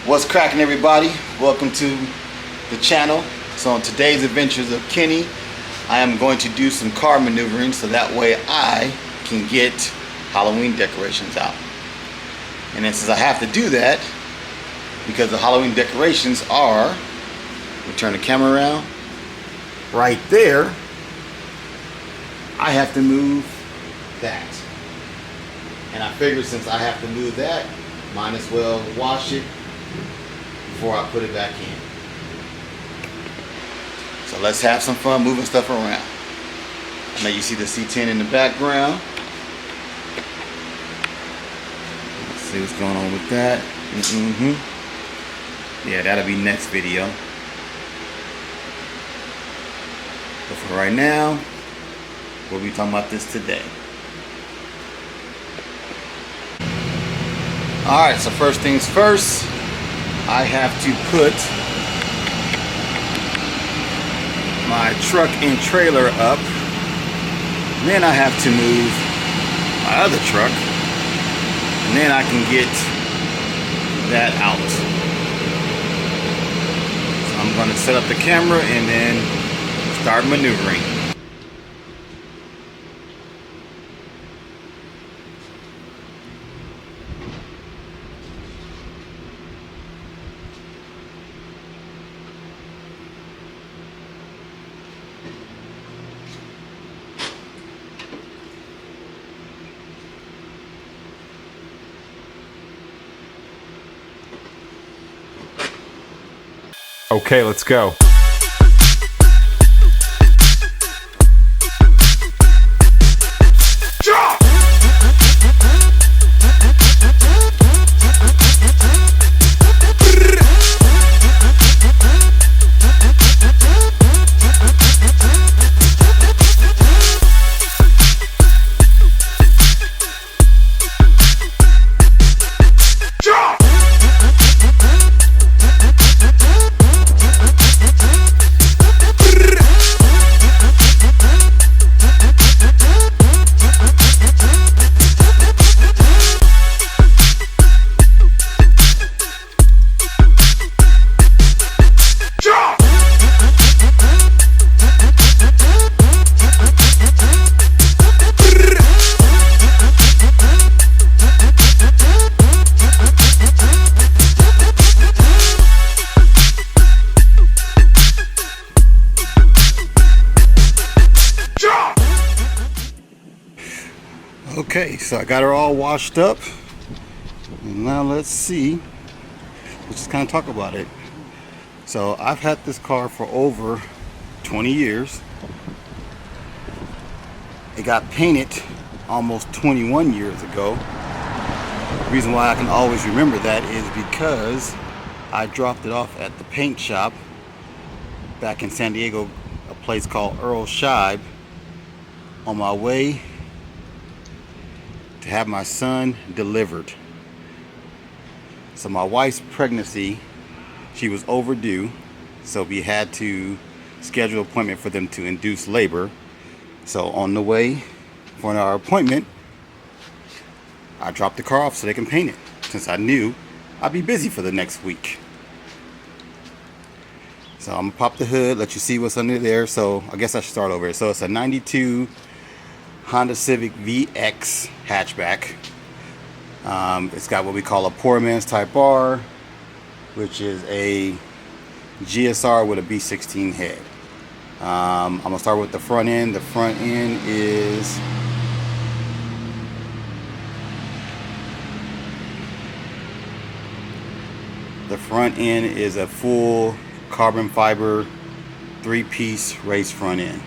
What's cracking, everybody? Welcome to the channel. So on today's adventures of Kenny, I am going to do some car maneuvering so that way I can get Halloween decorations out. And then since I have to do that, because the Halloween decorations are, we turn the camera around, right there, I have to move that. And I figured since I have to move that, might as well wash it before I put it back in. So let's have some fun moving stuff around. Now you see the C10 in the background. Let's see what's going on with that. Yeah, that'll be next video. But for right now, we'll be talking about this today. Alright, so first things first, I have to put my truck and trailer up. Then I have to move my other truck. And then I can get that out. So I'm going to set up the camera and then start maneuvering. Okay, let's go. Okay, so I got her all washed up, and now let's see, let's just kind of talk about it. So I've had this car for over 20 years. It got painted almost 21 years ago. The reason why I can always remember that is because I dropped it off at the paint shop back in San Diego, a place called Earl Scheib, on my way to have my son delivered. So my wife's pregnancy, she was overdue, so we had to schedule an appointment for them to induce labor. So on the way for our appointment, I dropped the car off so they can paint it, since I knew I'd be busy for the next week. So I'm gonna pop the hood, let you see what's under there. So I guess I should start over. So it's a 92 Honda Civic VX hatchback. It's got what we call a poor man's Type R, which is a GSR with a B16 head. I'm gonna start with the front end. The front end is a full carbon fiber 3-piece race front end.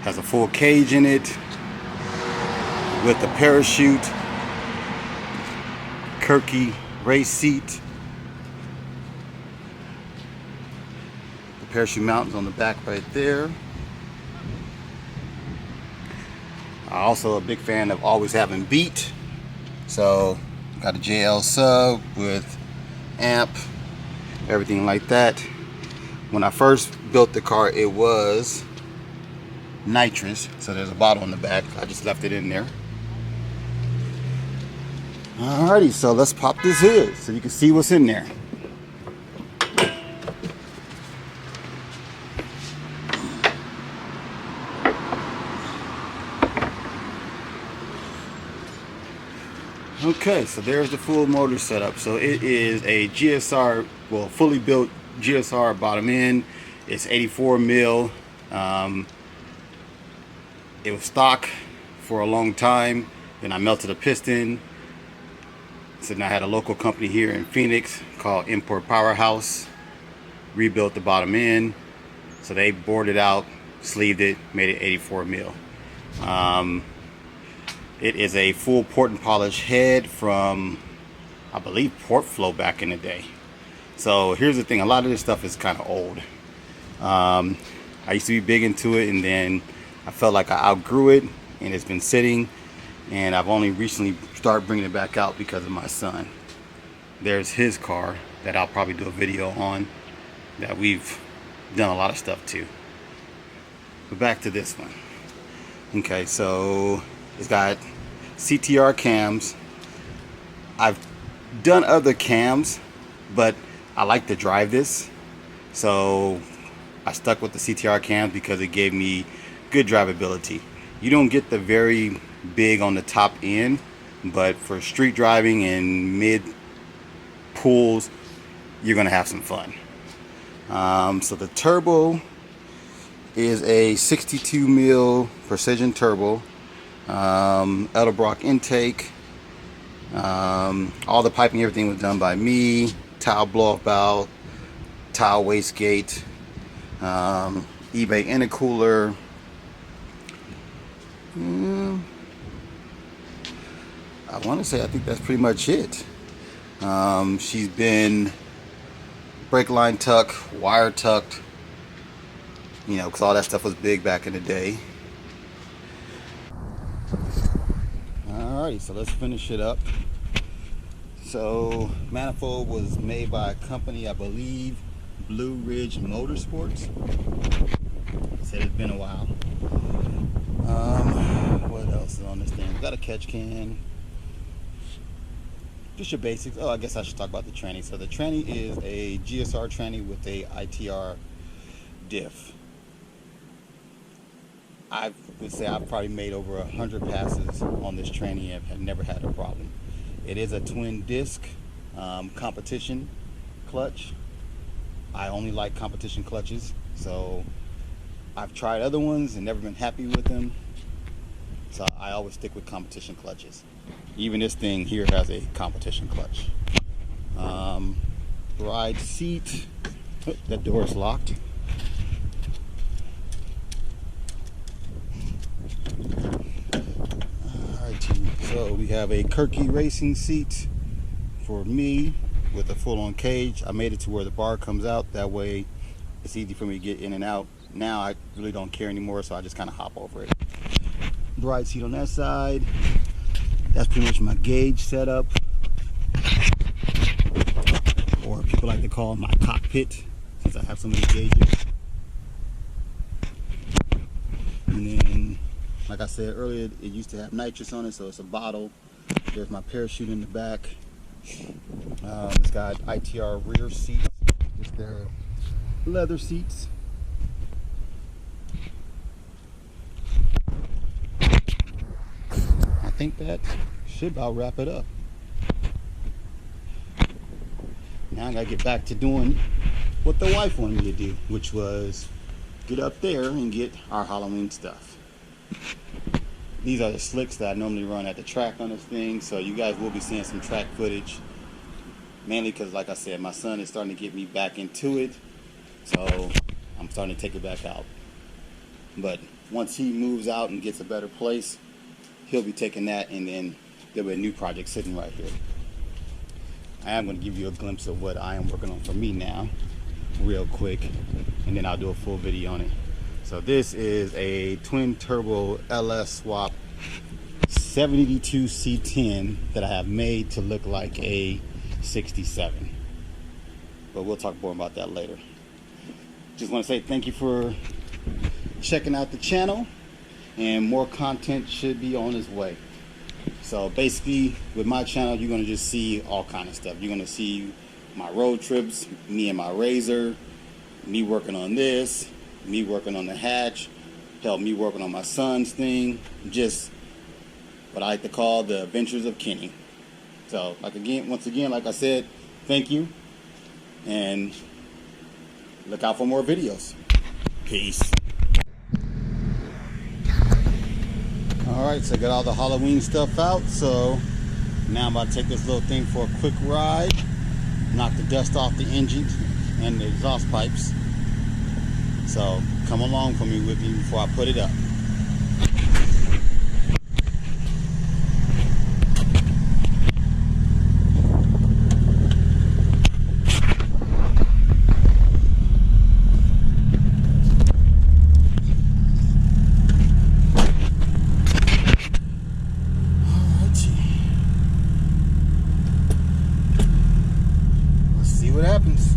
Has a full cage in it with a parachute, Kirky race seat. The parachute mounts on the back right there. I'm also a big fan of always having beat. So got a JL sub with amp, everything like that. When I first built the car, it was nitrous, so there's a bottle in the back. I just left it in there. Alrighty, so let's pop this hood so you can see what's in there. Okay, so there's the full motor setup. So it is a GSR, well, fully built GSR bottom end. It's 84 mil. It was stock for a long time. Then I melted a piston. So then I had a local company here in Phoenix called Import Powerhouse. Rebuilt the bottom end. So they bored it out, sleeved it, made it 84 mil. It is a full port and polish head from, I believe, Port Flow back in the day. So here's the thing, a lot of this stuff is kind of old. I used to be big into it, and then I felt like I outgrew it, and it's been sitting, and I've only recently started bringing it back out because of my son. There's his car that I'll probably do a video on that we've done a lot of stuff to. But back to this one. Okay, so it's got CTR cams. I've done other cams, but I like to drive this, so I stuck with the CTR cams because it gave me good drivability. You don't get the very big on the top end, but for street driving and mid pools, you're gonna have some fun. So the turbo is a 62 mil precision turbo. Edelbrock intake. All the piping, everything was done by me. Tile blow off valve, tile wastegate, eBay intercooler. I want to say I think that's pretty much it. She's been brake line tuck, wire tucked, you know, because all that stuff was big back in the day. Alrighty, so let's finish it up. So manifold was made by a company, I believe, Blue Ridge Motorsports. Said it's been a while. What else is on this thing? We got a catch can. Just your basics. Oh, I guess I should talk about the tranny. So the tranny is a GSR tranny with a ITR diff. I would say I've probably made over 100 passes on this tranny and have never had a problem. It is a twin disc competition clutch. I only like competition clutches, so I've tried other ones and never been happy with them. So I always stick with competition clutches. Even this thing here has a competition clutch. Ride seat. Oh, that door is locked. So we have a Kirky racing seat for me with a full-on cage. I made it to where the bar comes out. That way it's easy for me to get in and out. Now I really don't care anymore, so I just kind of hop over it. Ride seat on that side. That's pretty much my gauge setup, or people like to call it my cockpit, since I have so many gauges. And then, like I said earlier, it used to have nitrous on it, so it's a bottle. There's my parachute in the back. It's got ITR rear seats. Just their leather seats. I think that should about wrap it up. Now I gotta get back to doing what the wife wanted me to do, which was get up there and get our Halloween stuff. These are the slicks that I normally run at the track on this thing, so you guys will be seeing some track footage, mainly because, like I said, my son is starting to get me back into it, so I'm starting to take it back out. But once he moves out and gets a better place, he'll be taking that, and then there'll be a new project sitting right here. I am going to give you a glimpse of what I am working on for me now, real quick, and then I'll do a full video on it. So this is a twin turbo LS swap 72 C10 that I have made to look like a 67. But we'll talk more about that later. Just want to say thank you for checking out the channel, and more content should be on its way. So basically with my channel, you're going to just see all kind of stuff. You're going to see my road trips, me and my razor, me working on this, me working on the hatch, hell, me working on my son's thing, just what I like to call the adventures of Kenny. So once again, like I said, thank you, and look out for more videos. Peace. Alright, so I got all the Halloween stuff out, so now I'm about to take this little thing for a quick ride, knock the dust off the engine and the exhaust pipes. So come along with me before I put it up. What happens.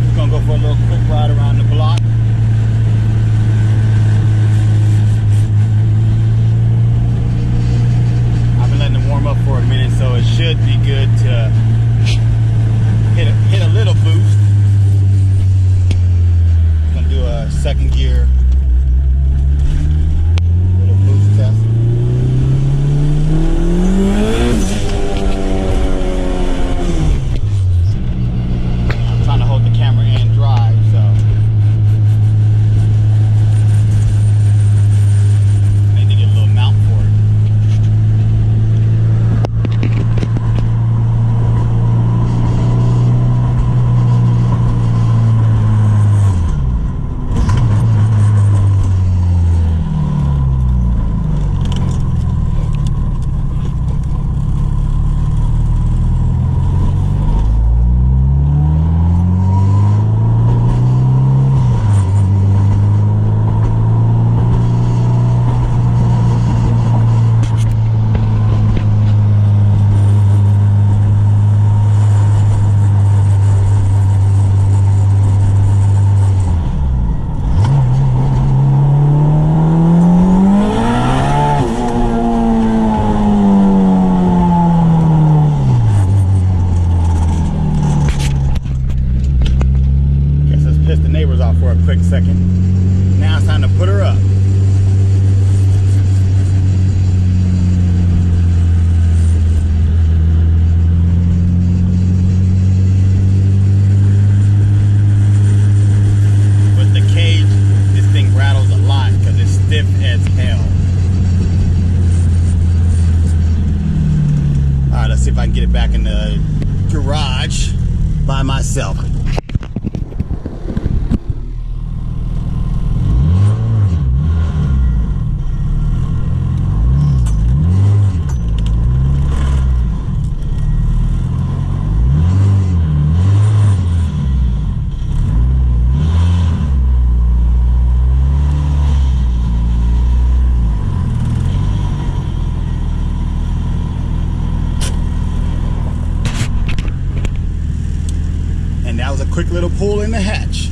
Just gonna go for a little quick ride around the block. I've been letting it warm up for a minute, so it should be good to hit a little boost. Gonna do a second gear little boost test. For a quick second. Now it's time to put her up. With the cage, this thing rattles a lot because it's stiff as hell. Alright, let's see if I can get it back in the garage by myself. That was a quick little pull in the hatch.